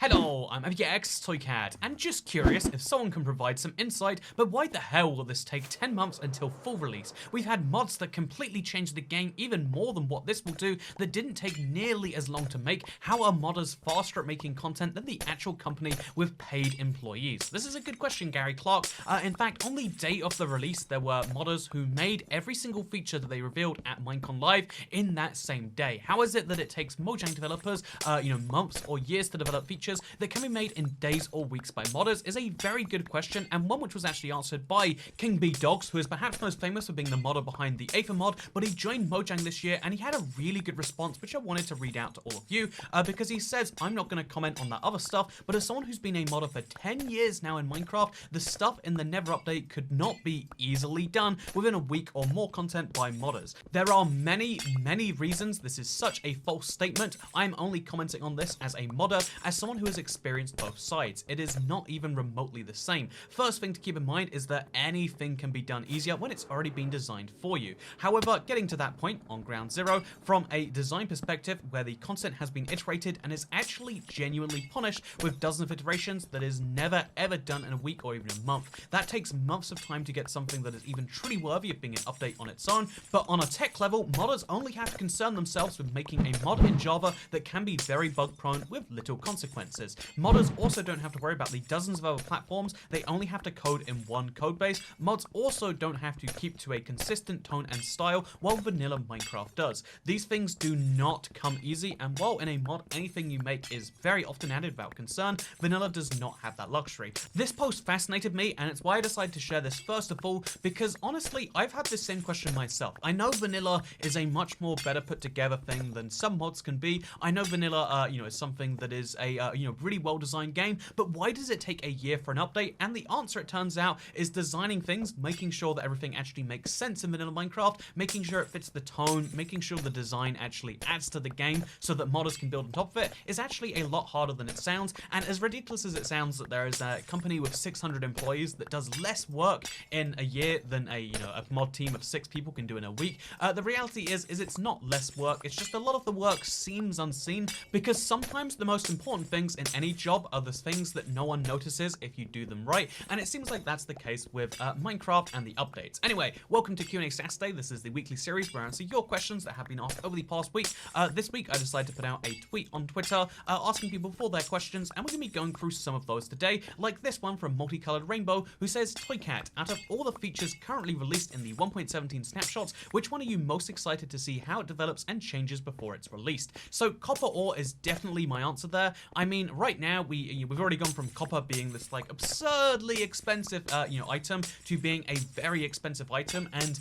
Hello, I'm IBXToycat, and just curious if someone can provide some insight, but why the hell will this take 10 months until full release? We've had mods that completely changed the game even more than what this will do that didn't take nearly as long to make. How are modders faster at making content than the actual company with paid employees? This is a good question, Gary Clark. In fact, on the day of the release, there were modders who made every single feature that they revealed at Minecon Live in that same day. How is it that it takes Mojang developers, months or years to develop features that can be made in days or weeks by modders is a very good question, and one which was actually answered by King B Dogs, who is perhaps most famous for being the modder behind the Aether mod, but he joined Mojang this year and he had a really good response which I wanted to read out to all of you because he says, I'm not going to comment on that other stuff, but as someone who's been a modder for 10 years now in Minecraft, the stuff in the Never update could not be easily done within a week or more content by modders. There are many reasons this is such a false statement. I'm only commenting on this as a modder, as someone who has experienced both sides. It is not even remotely the same. First thing to keep in mind is that anything can be done easier when it's already been designed for you. However, getting to that point on ground zero, from a design perspective where the content has been iterated and is actually genuinely polished with dozens of iterations, that is never ever done in a week or even a month. That takes months of time to get something that is even truly worthy of being an update on its own, but on a tech level, modders only have to concern themselves with making a mod in Java that can be very bug prone with little consequences. Modders also don't have to worry about the dozens of other platforms, they only have to code in one codebase. Mods also don't have to keep to a consistent tone and style while vanilla Minecraft does. These things do not come easy, and while in a mod anything you make is very often added without concern, vanilla does not have that luxury. This post fascinated me, and it's why I decided to share this first of all, because honestly I've had this same question myself. I know vanilla is a much more better put together thing than some mods can be. I know vanilla is something that is a really well designed game, but why does it take a year for an update? And the answer, it turns out, is designing things, making sure that everything actually makes sense in vanilla Minecraft, making sure it fits the tone, making sure the design actually adds to the game so that modders can build on top of it, is actually a lot harder than it sounds. And as ridiculous as it sounds that there is a company with 600 employees that does less work in a year than a mod team of 6 people can do in a week, the reality is it's not less work, it's just a lot of the work seems unseen, because sometimes the most important things in any job are the things that no one notices if you do them right, and it seems like that's the case with Minecraft and the updates. Anyway, welcome to Q&A Saturday. This is the weekly series where I answer your questions that have been asked over the past week. This week I decided to put out a tweet on Twitter asking people for their questions, and we're going to be going through some of those today, like this one from Multicolored Rainbow, who says, Toycat, out of all the features currently released in the 1.17 snapshots, which one are you most excited to see how it develops and changes before it's released? So copper ore is definitely my answer there. I mean, right now we've already gone from copper being this like absurdly expensive item to being a very expensive item, and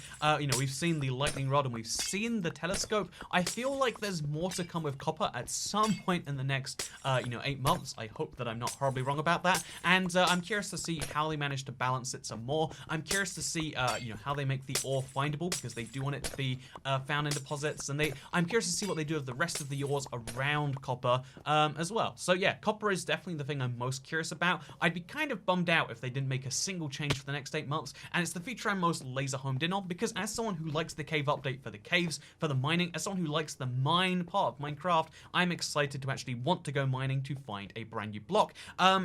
we've seen the lightning rod and we've seen the telescope. I feel like there's more to come with copper at some point in the next 8 months. I hope that I'm not horribly wrong about that, and I'm curious to see how they manage to balance it some more. I'm curious to see how they make the ore findable, because they do want it to be found in deposits, and I'm curious to see what they do with the rest of the ores around copper as well. So yeah, copper is definitely the thing I'm most curious about. I'd be kind of bummed out if they didn't make a single change for the next 8 months, and it's the feature I'm most laser homed in on, because as someone who likes the cave update for the caves, for the mining, as someone who likes the mine part of Minecraft, I'm excited to actually want to go mining to find a brand new block,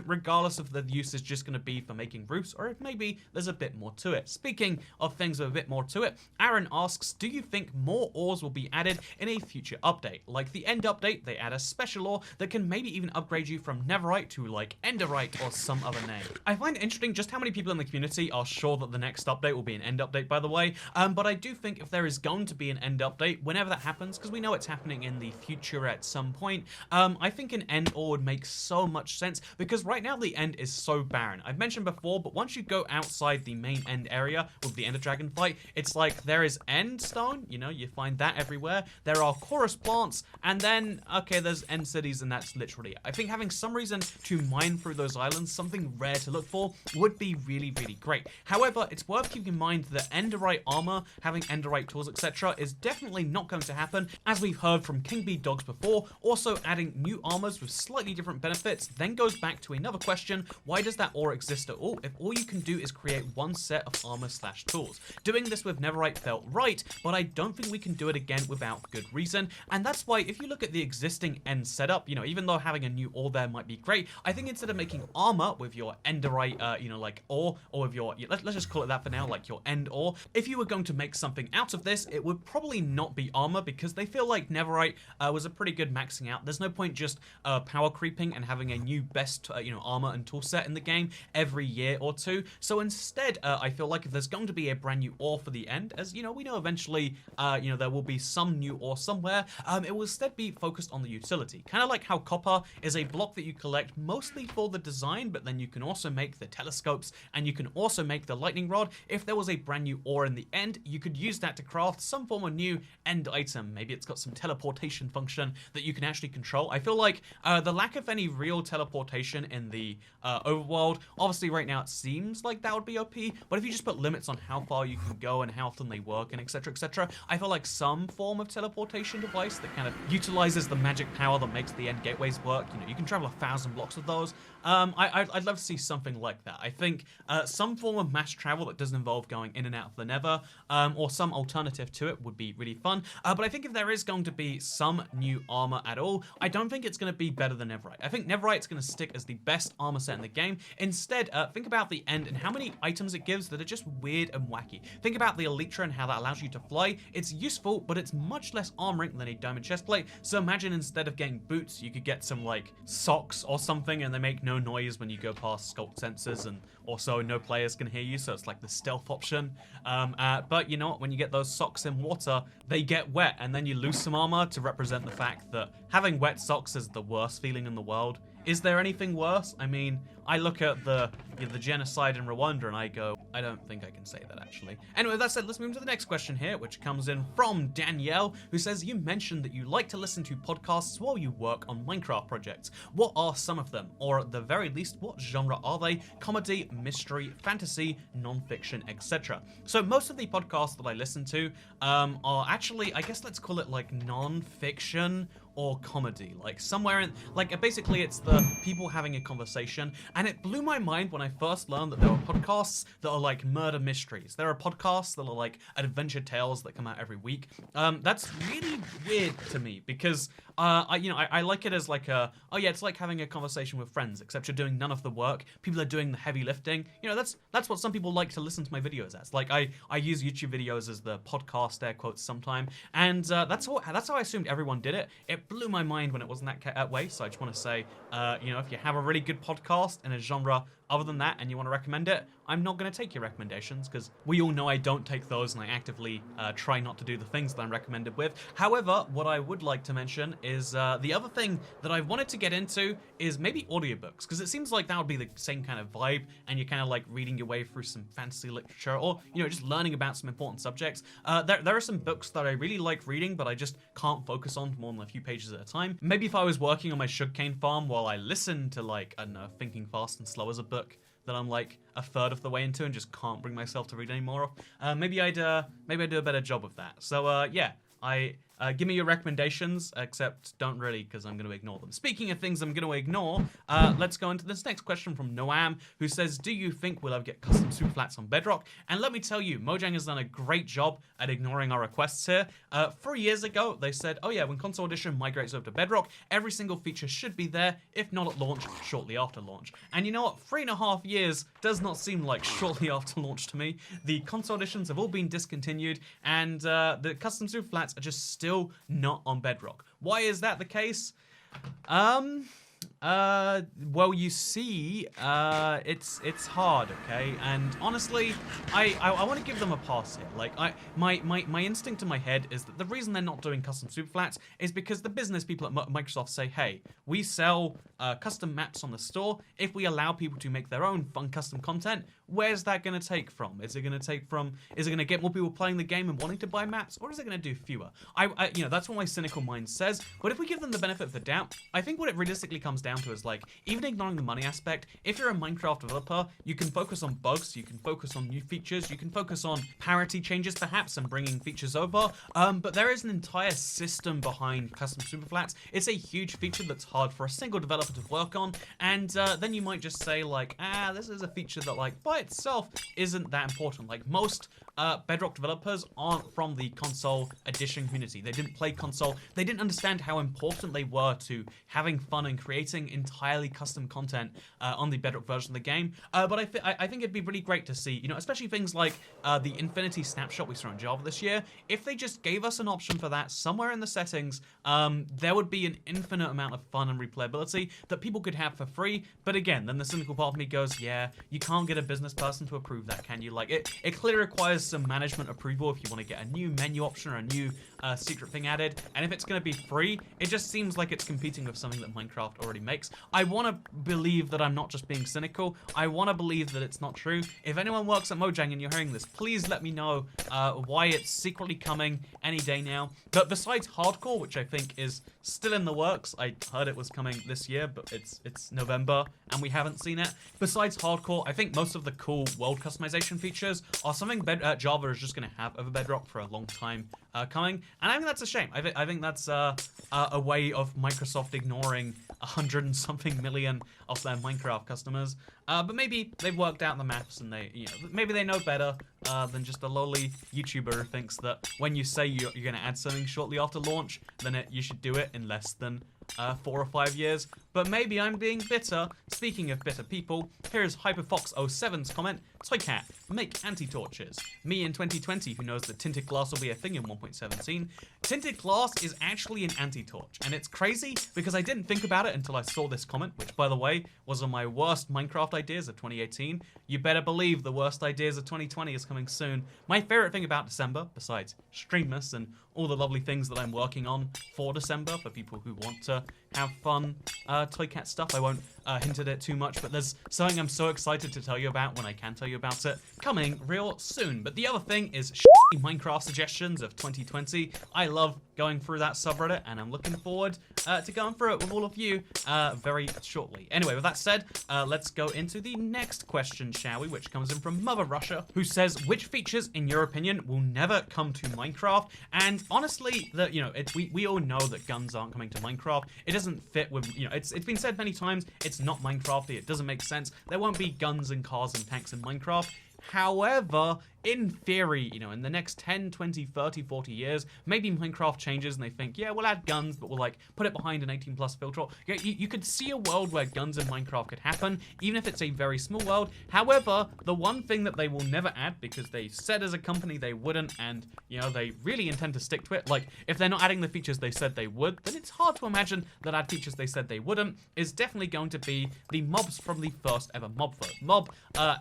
regardless of the use is just going to be for making roofs, or if maybe there's a bit more to it. Speaking of things with a bit more to it, Aaron asks, do you think more ores will be added in a future update? Like the end update, they add a special ore that can maybe even upgrade you from netherite to like enderite or some other name. I find it interesting just how many people in the community are sure that the next update will be an end update, by the way, but I do think if there is going to be an end update, whenever that happens, because we know it's happening in the future at some point, I think an end ore would make so much sense, because right now the end is so barren. I've mentioned before, but once you go outside the main end area with the Ender Dragon fight, it's like there is end stone, you find that everywhere, there are chorus plants, and then, okay, there's end cities, and that's literally it. I think having some reason to mine through those islands, something rare to look for, would be really, really great. However, it's worth keeping in mind that enderite armor, having enderite tools, etc., is definitely not going to happen, as we've heard from King B Dogs before. Also, adding new armors with slightly different benefits then goes back to another question: why does that ore exist at all if all you can do is create one set of armor / tools? Doing this with netherite felt right, but I don't think we can do it again without good reason, and that's why if you look at the existing end setup, even though having a new ore there might be great. I think instead of making armor with your enderite, you know, like ore, or with your, let's just call it that for now, like your end ore, if you were going to make something out of this, it would probably not be armor, because they feel like netherite was a pretty good maxing out. There's no point just power creeping and having a new best, you know, armor and tool set in the game every year or two. So instead, I feel like if there's going to be a brand new ore for the end, as you know, we know eventually, you know, there will be some new ore somewhere, it will instead be focused on the utility. Kind of like how copper is a block that you collect mostly for the design, but then you can also make the telescopes and you can also make the lightning rod. If there was a brand new ore in the end, you could use that to craft some form of new end item. Maybe it's got some teleportation function that you can actually control. I feel like the lack of any real teleportation in the overworld, obviously right now it seems like that would be OP, but if you just put limits on how far you can go and how often they work and etc, I feel like some form of teleportation device that kind of utilizes the magic power that makes the end gateways work, you know, you can travel 1,000 blocks with those. I'd love to see something like that. I think some form of mass travel that doesn't involve going in and out of the nether, or some alternative to it would be really fun. But I think if there is going to be some new armor at all, I don't think it's going to be better than netherite. I think netherite's going to stick as the best armor set in the game. Instead, think about the end and how many items it gives that are just weird and wacky. Think about the elytra and how that allows you to fly. It's useful, but it's much less armoring than a diamond chestplate. So imagine instead of getting boots, you could get some like socks or something, and they make no noise when you go past sculpt sensors, and also no players can hear you, so it's like the stealth option. But you know what, when you get those socks in water, they get wet, and then you lose some armor to represent the fact that having wet socks is the worst feeling in the world. Is there anything worse? I mean, I look at the genocide in Rwanda and I go, I don't think I can say that actually. Anyway, that said, let's move to the next question here, which comes in from Danielle, who says, you mentioned that you like to listen to podcasts while you work on Minecraft projects. What are some of them? Or at the very least, what genre are they? Comedy, mystery, fantasy, non-fiction, etc. So most of the podcasts that I listen to are actually, I guess let's call it like non-fiction or comedy, like somewhere in, like basically it's the people having a conversation. And it blew my mind when I first learned that there were podcasts that are like murder mysteries. There are podcasts that are like adventure tales that come out every week. That's really weird to me because I like it as like a, oh yeah, it's like having a conversation with friends, except you're doing none of the work. People are doing the heavy lifting. You know, that's what some people like to listen to my videos as. Like I use YouTube videos as the podcast, air quotes, sometime, and that's how I assumed everyone did it. It blew my mind when it wasn't that way. So I just want to say, you know, if you have a really good podcast in a genre other than that and you want to recommend it, I'm not going to take your recommendations because we all know I don't take those and I actively try not to do the things that I'm recommended with. However, what I would like to mention is the other thing that I wanted to get into is maybe audiobooks, because it seems like that would be the same kind of vibe and you're kind of like reading your way through some fantasy literature or, you know, just learning about some important subjects. There are some books that I really like reading, but I just can't focus on more than a few pages at a time. Maybe if I was working on my sugarcane farm while I listen to like, I don't know, Thinking Fast and Slow as a book that I'm like a third of the way into and just can't bring myself to read anymore of, maybe I'd do a better job of that. So yeah, give me your recommendations, except don't really, because I'm going to ignore them. Speaking of things I'm going to ignore, let's go into this next question from Noam, who says, do you think we'll ever get custom superflats on Bedrock? And let me tell you, Mojang has done a great job at ignoring our requests here. 3 years ago, they said, oh yeah, when Console Edition migrates over to Bedrock, every single feature should be there, if not at launch, shortly after launch. And you know what? 3.5 years does not seem like shortly after launch to me. The Console Editions have all been discontinued, and the custom superflats are just still not on Bedrock. Why is that the case? Well, you see, it's hard, okay? And honestly, I want to give them a pass here. Like, my instinct in my head is that the reason they're not doing custom superflats is because the business people at Microsoft say, hey, we sell custom maps on the store. If we allow people to make their own fun custom content, where's that going to take from? Is it going to get more people playing the game and wanting to buy maps, or is it going to do fewer? You know, that's what my cynical mind says. But if we give them the benefit of the doubt, I think what it realistically comes down to is, like, even ignoring the money aspect, if you're a Minecraft developer, you can focus on bugs, you can focus on new features, you can focus on parity changes perhaps and bringing features over, but there is an entire system behind custom superflats. It's a huge feature that's hard for a single developer to work on, and then you might just say, like, this is a feature that, like, by itself isn't that important. Like, most Bedrock developers aren't from the console edition community. They didn't play console. They didn't understand how important they were to having fun and creating entirely custom content on the Bedrock version of the game. But I think it'd be really great to see, you know, especially things like the Infinity Snapshot we saw in Java this year. If they just gave us an option for that somewhere in the settings, there would be an infinite amount of fun and replayability that people could have for free. But again, then the cynical part of me goes, yeah, you can't get a business person to approve that, can you? Like, it clearly requires some management approval if you want to get a new menu option or a new secret thing added. And if it's going to be free, it just seems like it's competing with something that Minecraft already makes. I want to believe that I'm not just being cynical. I want to believe that it's not true. If anyone works at Mojang and you're hearing this, please let me know why it's secretly coming any day now. But besides Hardcore, which I think is still in the works, I heard it was coming this year, but it's November and we haven't seen it. Besides Hardcore, I think most of the cool world customization features are something Java is just going to have over Bedrock for a long time coming, and I think that's a shame. I think that's a way of Microsoft ignoring 100 and something million of their Minecraft customers. But maybe they've worked out the maths and they, you know, maybe they know better than just a lowly YouTuber who thinks that when you say you're going to add something shortly after launch, then you should do it in less than 4 or 5 years. But maybe I'm being bitter. Speaking of bitter people, here's HyperFox07's comment. Toycat, make anti-torches. Me in 2020 who knows that tinted glass will be a thing in 1.17. Tinted glass is actually an anti-torch, and it's crazy because I didn't think about it until I saw this comment, which by the way was on my worst Minecraft ideas of 2018. You better believe the worst ideas of 2020 is coming soon. My favorite thing about December, besides Streammas and all the lovely things that I'm working on for December for people who want to have fun Toycat stuff. I won't hint at it too much, but there's something I'm so excited to tell you about when I can tell you about it coming real soon. But the other thing is Minecraft suggestions of 2020. I love going through that subreddit, and I'm looking forward to going through it with all of you very shortly. Anyway, with that said, let's go into the next question, shall we? Which comes in from Mother Russia, who says, which features, in your opinion, will never come to Minecraft? And honestly, we all know that guns aren't coming to Minecraft. It doesn't fit with, you know, it's been said many times, it's not Minecrafty, it doesn't make sense. There won't be guns and cars and tanks in Minecraft. However, in theory, you know, in the next 10, 20, 30, 40 years, maybe Minecraft changes and they think, yeah, we'll add guns, but we'll like put it behind an 18+ filter. You could see a world where guns in Minecraft could happen, even if it's a very small world. However, the one thing that they will never add, because they said as a company they wouldn't, and, you know, they really intend to stick to it, like, if they're not adding the features they said they would, then it's hard to imagine that add features they said they wouldn't, is definitely going to be the mobs from the first ever mob vote. Mob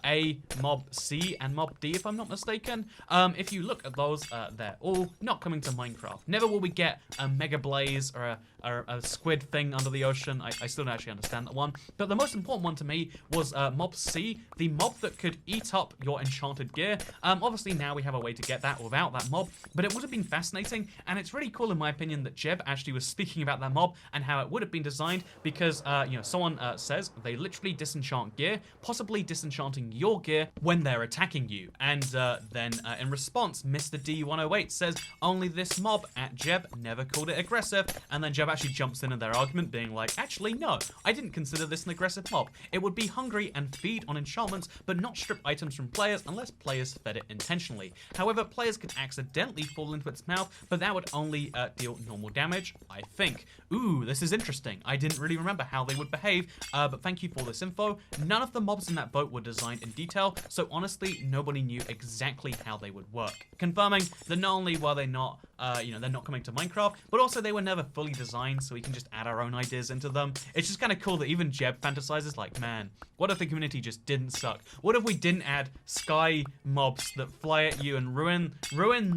A, Mob C, and Mob D, if I'm not mistaken. If you look at those, they're all not coming to Minecraft. Never will we get a Mega Blaze or a squid thing under the ocean. I still don't actually understand that one. But the most important one to me was Mob C, the mob that could eat up your enchanted gear. Obviously now we have a way to get that without that mob, but it would have been fascinating, and it's really cool in my opinion that Jeb actually was speaking about that mob and how it would have been designed, because you know, someone says they literally disenchant gear, possibly disenchanting your gear when they're attacking you. And then in response, Mr. D108 says, only this mob at Jeb, never called it aggressive. And then Jeb actually jumps in their argument being like, actually no, I didn't consider this an aggressive mob. It would be hungry and feed on enchantments, but not strip items from players unless players fed it intentionally. However, players could accidentally fall into its mouth, but that would only deal normal damage, I think. Ooh, this is interesting. I didn't really remember how they would behave, but thank you for this info. None of the mobs in that boat were designed in detail, so honestly, nobody knew exactly how they would work. Confirming that not only were they not, you know, they're not coming to Minecraft, but also they were never fully designed, so we can just add our own ideas into them. It's just kind of cool that even Jeb fantasizes like, man, what if the community just didn't suck? What if we didn't add sky mobs that fly at you and ruin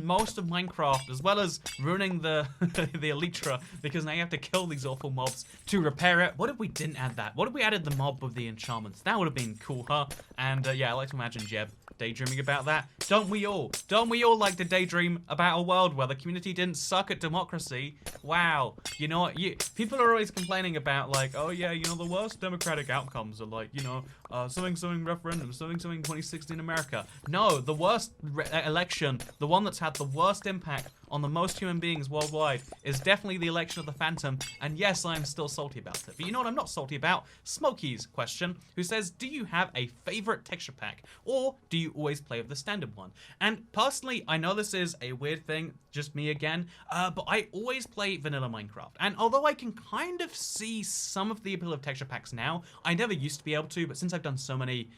most of Minecraft, as well as ruining the the Elytra, because now you have to kill these awful mobs to repair it? What if we didn't add that? What if we added the mob with the enchantments? That would have been cool, huh? And yeah, I like to imagine Jeb daydreaming about that. Don't we all? Don't we all like to daydream about a world where the community didn't suck at democracy? Wow. You know what? People are always complaining about, like, oh yeah, you know, the worst democratic outcomes are like, you know, something referendum, something 2016 America. No, the worst election, the one that's had the worst impact on the most human beings worldwide is definitely the election of the Phantom, and yes, I'm still salty about it. But you know what I'm not salty about? Smokey's question, who says, do you have a favorite texture pack, or do you always play with the standard one? And personally, I know this is a weird thing, just me again, but I always play vanilla Minecraft. And although I can kind of see some of the appeal of texture packs now, I never used to be able to, but since I've done so many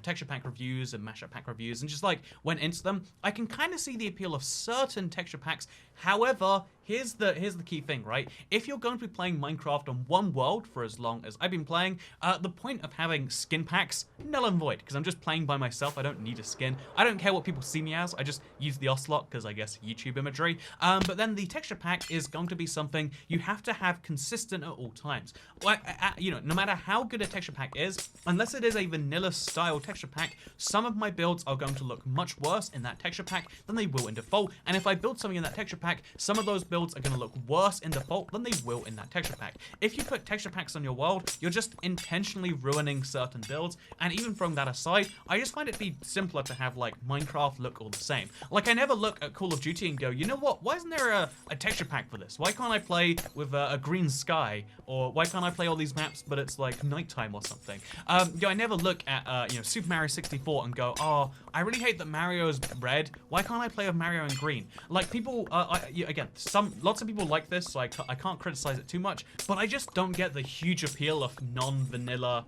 texture pack reviews and mashup pack reviews and just like went into them, I can kind of see the appeal of certain texture packs. However, here's the key thing, right? If you're going to be playing Minecraft on one world for as long as I've been playing, the point of having skin packs, null and void, because I'm just playing by myself. I don't need a skin. I don't care what people see me as. I just use the ocelot because I guess YouTube imagery. But then the texture pack is going to be something you have to have consistent at all times. No matter how good a texture pack is, unless it is a vanilla style texture pack, some of my builds are going to look much worse in that texture pack than they will in default. And if I build something in that texture pack, some of those builds are going to look worse in default than they will in that texture pack. If you put texture packs on your world, you're just intentionally ruining certain builds. And even from that aside, I just find it be simpler to have like Minecraft look all the same. Like I never look at Call of Duty and go, you know what, why isn't there a texture pack for this? Why can't I play with a green sky? Or why can't I play all these maps but it's like nighttime or something? I never look at Super Mario 64 and go, oh, I really hate that Mario's red. Why can't I play with Mario in green? Like people, again, lots of people like this, so I can't criticize it too much, but I just don't get the huge appeal of non-vanilla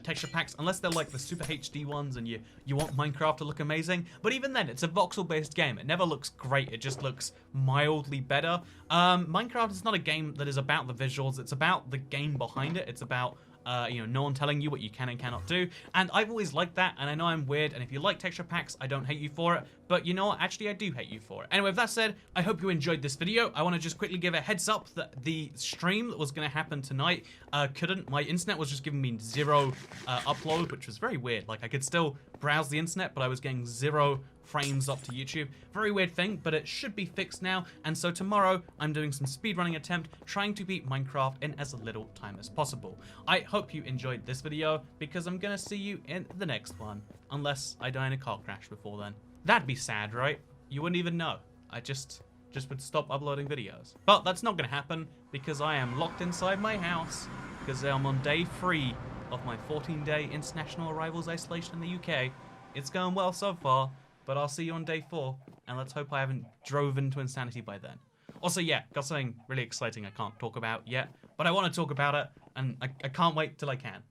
texture packs, unless they're like the super HD ones and you want Minecraft to look amazing. But even then, it's a voxel-based game. It never looks great. It just looks mildly better. Minecraft is not a game that is about the visuals. It's about the game behind it. It's about no one telling you what you can and cannot do. And I've always liked that, and I know I'm weird, and if you like texture packs, I don't hate you for it, but you know what, actually I do hate you for it. Anyway, with that said, I hope you enjoyed this video. I want to just quickly give a heads up that the stream that was going to happen tonight couldn't. My internet was just giving me 0 upload, which was very weird. Like, I could still browse the internet, but I was getting 0 frames up to YouTube. Very weird thing, but it should be fixed now. And so tomorrow, I'm doing some speedrunning attempt, trying to beat Minecraft in as little time as possible. I hope you enjoyed this video, because I'm gonna see you in the next one. Unless I die in a car crash before then. That'd be sad, right? You wouldn't even know. I just would stop uploading videos. But that's not gonna happen, because I am locked inside my house, because I'm on day 3 of my 14-day international arrivals isolation in the UK. It's going well so far, but I'll see you on day 4, and let's hope I haven't drove into insanity by then. Also, yeah, got something really exciting I can't talk about yet, but I want to talk about it, and I can't wait till I can.